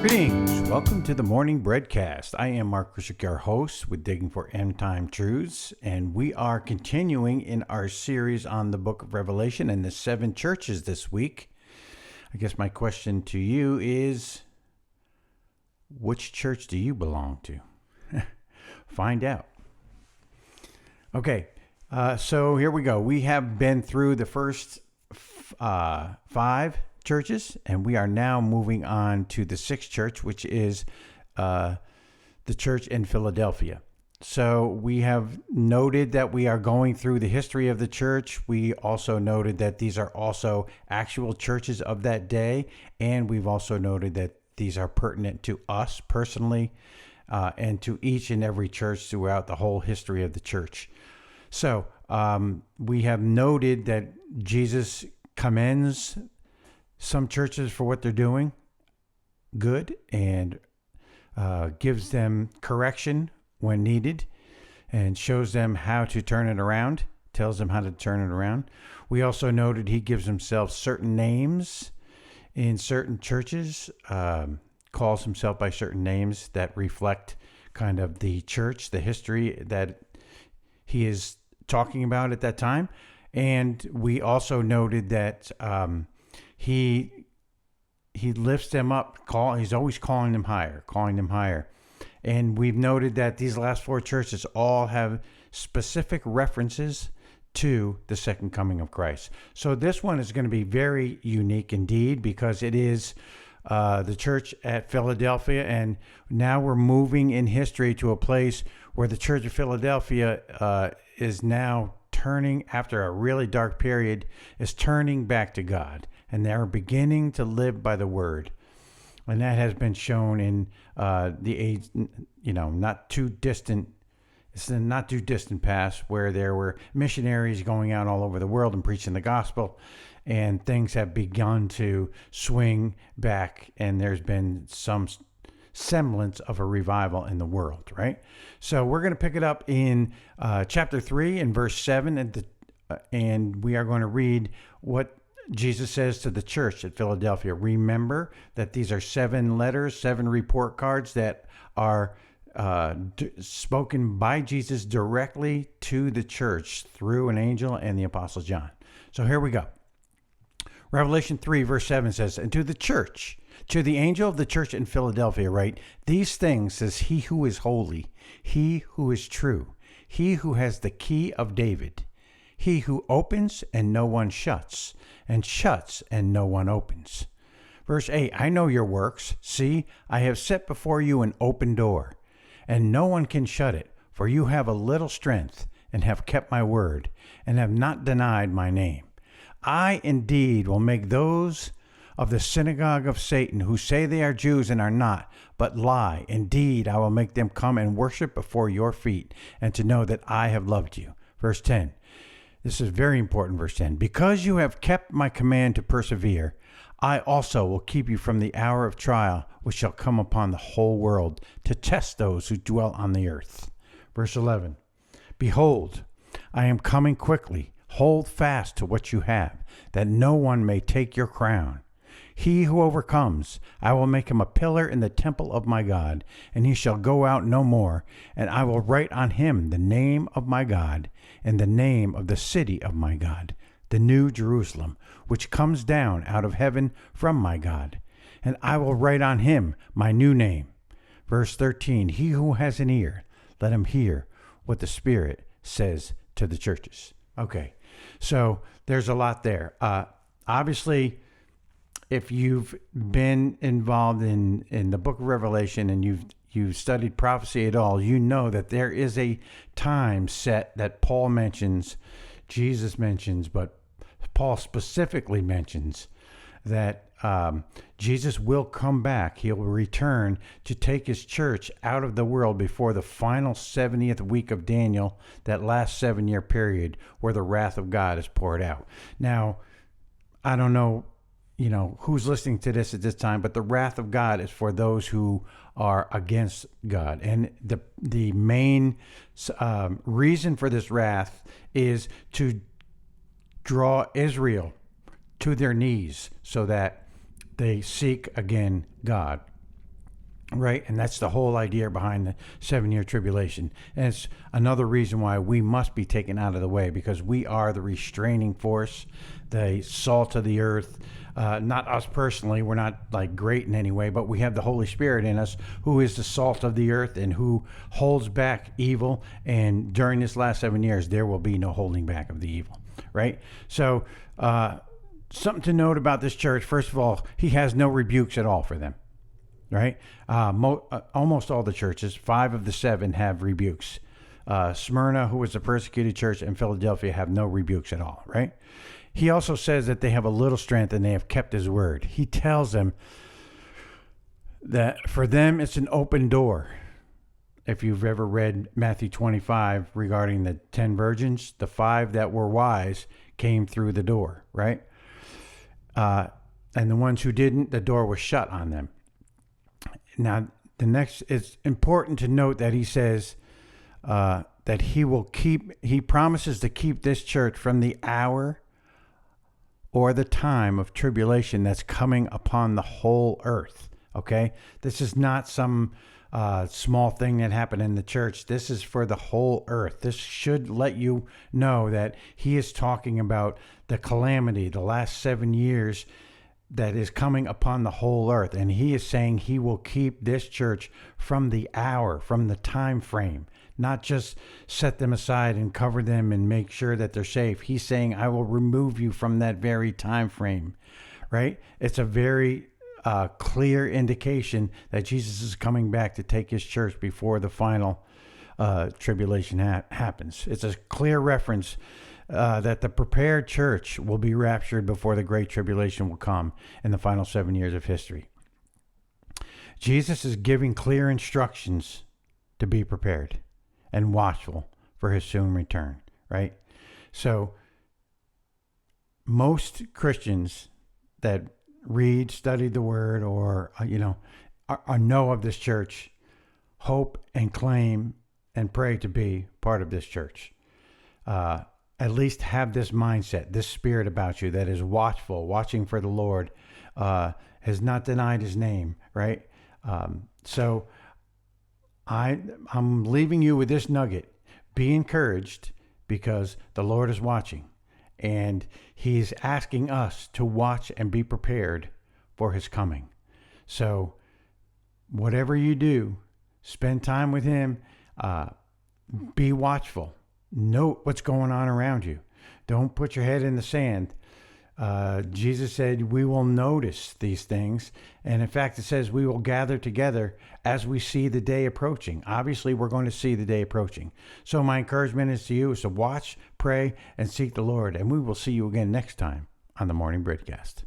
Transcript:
Greetings. Welcome to the Morning Breadcast. I am Mark Krishik, your host with Digging for End Time Truths, and we are continuing in our series on the book of Revelation and the 7 churches this week. I guess my question to you is, which church do you belong to? Find out. Okay, so here we go. We have been through the first 5 churches, and we are now moving on to the 6th church, which is the church in Philadelphia. So we have noted that we are going through the history of the church. We also noted that these are also actual churches of that day, and we've also noted that these are pertinent to us personally and to each and every church throughout the whole history of the church. So we have noted that Jesus commends some churches for what they're doing good and gives them correction when needed and shows them how to turn it around, tells them how to turn it around. We also noted he gives himself certain names in certain churches, calls himself by certain names that reflect kind of the church, the history that he is talking about at that time. And we also noted that he lifts them up. He's always calling them higher. And we've noted that these last 4 churches all have specific references to the second coming of Christ. So this one is going to be very unique indeed, because it is the church at Philadelphia. And now we're moving in history to a place where the church of Philadelphia is now turning, after a really dark period, is turning back to God. And they're beginning to live by the word. And that has been shown in the age, not too distant past, where there were missionaries going out all over the world and preaching the gospel, and things have begun to swing back, and there's been some semblance of a revival in the world, right? So we're going to pick it up in chapter 3 and verse 7, and we are going to read what Jesus says to the church at Philadelphia. Remember that these are 7 letters, 7 report cards that are spoken by Jesus directly to the church through an angel and the Apostle John. So here we go. Revelation 3 verse 7 says, "And to the church, to the angel of the church in Philadelphia write, these things says he who is holy, he who is true, he who has the key of David, he who opens and no one shuts, and shuts and no one opens." Verse 8, "I know your works. See, I have set before you an open door, and no one can shut it. For you have a little strength, and have kept my word, and have not denied my name. I indeed will make those of the synagogue of Satan who say they are Jews and are not, but lie. Indeed, I will make them come and worship before your feet, and to know that I have loved you." Verse 10. This is very important, verse 10. "Because you have kept my command to persevere, I also will keep you from the hour of trial, which shall come upon the whole world, to test those who dwell on the earth." Verse 11. "Behold, I am coming quickly. Hold fast to what you have, that no one may take your crown. He who overcomes, I will make him a pillar in the temple of my God, and he shall go out no more. And I will write on him the name of my God, and the name of the city of my God, the new Jerusalem, which comes down out of heaven from my God. And I will write on him my new name." Verse 13, "He who has an ear, let him hear what the Spirit says to the churches." Okay, so there's a lot there. Obviously, if you've been involved in the book of Revelation and you've studied prophecy at all, you know that there is a time set that Paul mentions, Jesus mentions, but Paul specifically mentions that Jesus will come back. He'll return to take his church out of the world before the final 70th week of Daniel, that last 7-year period where the wrath of God is poured out. Now, I don't know who's listening to this at this time, but the wrath of God is for those who are against God. And the main reason for this wrath is to draw Israel to their knees so that they seek again God. Right, and that's the whole idea behind the 7-year tribulation. And it's another reason why we must be taken out of the way, because we are the restraining force, the salt of the earth. Not us personally, we're not like great in any way, but we have the Holy Spirit in us, who is the salt of the earth and who holds back evil. And during this last 7 years, there will be no holding back of the evil, right? So, something to note about this church, first of all, he has no rebukes at all for them. Right? Almost all the churches, 5 of the 7 have rebukes. Smyrna, who was a persecuted church, and Philadelphia have no rebukes at all, right? He also says that they have a little strength and they have kept his word. He tells them that for them it's an open door. If you've ever read Matthew 25 regarding the 10 virgins, the 5 that were wise came through the door, right? And the ones who didn't, the door was shut on them. Now, it's important to note that he says that he promises to keep this church from the hour or the time of tribulation that's coming upon the whole earth. Okay? This is not some small thing that happened in the church. This is for the whole earth. This should let you know that he is talking about the calamity, the last 7 years that is coming upon the whole earth. And he is saying he will keep this church from the hour, from the time frame, not just set them aside and cover them and make sure that they're safe. He's saying, I will remove you from that very time frame, right? It's a very clear indication that Jesus is coming back to take his church before the final tribulation happens. It's a clear reference that the prepared church will be raptured before the great tribulation will come in the final 7 years of history. Jesus is giving clear instructions to be prepared and watchful for his soon return, right? So most Christians that read, study the word, or, know of this church, hope and claim and pray to be part of this church. At least have this mindset, this spirit about you that is watchful, watching for the Lord, has not denied his name, right? So I'm leaving you with this nugget. Be encouraged, because the Lord is watching, and he's asking us to watch and be prepared for his coming. So whatever you do, spend time with him, be watchful. Note what's going on around you. Don't put your head in the sand. Jesus said we will notice these things. And in fact, it says we will gather together as we see the day approaching. Obviously, we're going to see the day approaching. So my encouragement is to you is to watch, pray, and seek the Lord. And we will see you again next time on the Morning Breadcast.